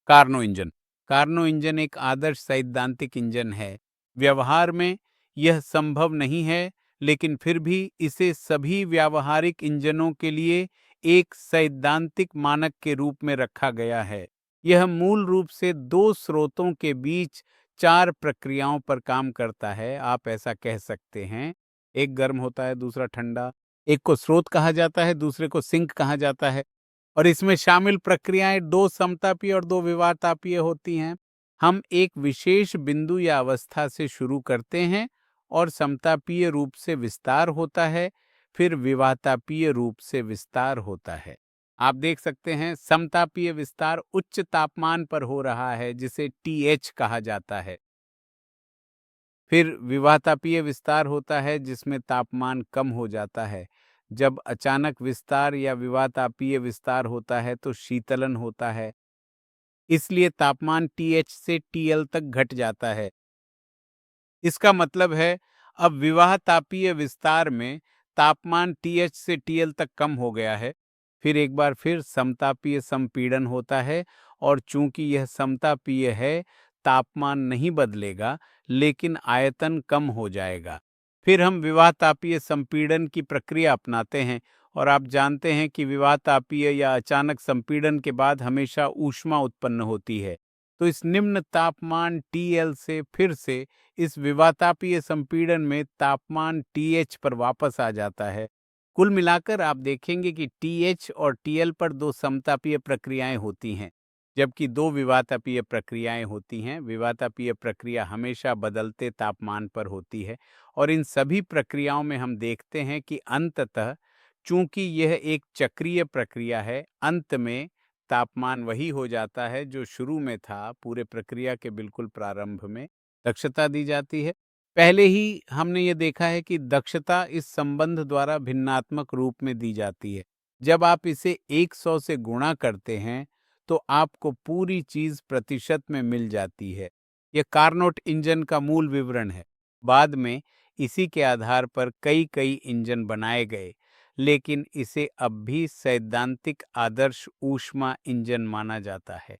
Karnaugh engine. Karnaugh engine एक आदर्श सैद्धांतिक engine है। व्यवहार में यह संभव नहीं है, लेकिन फिर भी इसे सभी व्यावहारिक इंजनों के लिए एक सैद्धांतिक मानक के रूप में रखा गया है। यह मूल रूप से दो स्रोतों के बीच चार प्रक्रियाओं पर काम करता है, आप ऐसा कह सकते हैं। एक गर्म होता है, दूसरा ठंडा, एक को स्रोत कहा जाता है, दूसरे को सिंक कहा जाता है। और इसमें शामिल प्रक्रियाएं दो समतापीय और दो विवातापीय होती हैं। हम एक विशेष बिंदु या अवस्था से शुरू करते हैं और समतापीय रूप से विस्तार होता है, फिर विवातापीय रूप से विस्तार होता है। आप देख सकते हैं समतापीय विस्तार उच्च तापमान पर हो रहा है, जिसे TH कहा जाता है। फिर विवातापीय विस्तार होता है जिसमें तापमान कम हो जाता है। जब अचानक विस्तार या विवातापीय विस्तार होता है तो शीतलन होता है, इसलिए तापमान TH से TL तक घट जाता है। इसका मतलब है अब विवाह तापीय विस्तार में तापमान TH से TL तक कम हो गया है। फिर एक बार फिर समतापीय संपीड़न होता है और चूंकि यह समतापीय है, तापमान नहीं बदलेगा, लेकिन आयतन कम हो जाएगा। फिर हम विवाह तापीय संपीड़न की प्रक्रिया अपनाते हैं और आप जानते हैं कि विवाह तापीय या अचानक संपीड़न के बाद हमेशा ऊष्मा उत्पन्न होती है। तो इस निम्न तापमान TL से फिर से इस विवातापीय संपीड़न में तापमान TH पर वापस आ जाता है। कुल मिलाकर आप देखेंगे कि TH और TL पर दो समतापीय प्रक्रियाएं होती हैं, जबकि दो विवातापीय प्रक्रियाएं होती हैं। विवातापीय प्रक्रिया हमेशा बदलते तापमान पर होती है और इन सभी प्रक्रियाओं में हम देखते हैं कि अंततः चूंकि यह एक चक्रीय प्रक्रिया है, अंत में तापमान वही हो जाता है जो शुरू में था। पूरे प्रक्रिया के बिल्कुल प्रारंभ में दक्षता दी जाती है। पहले ही हमने ये देखा है कि दक्षता इस संबंध द्वारा भिन्नात्मक रूप में दी जाती है। जब आप इसे 100 से गुणा करते हैं तो आपको पूरी चीज प्रतिशत में मिल जाती है। यह कार्नोट इंजन का मूल विवरण है। बाद में इसी के आधार पर कई कई इंजन बनाए गए, लेकिन इसे अब भी सैद्धांतिक आदर्श ऊष्मा इंजन माना जाता है।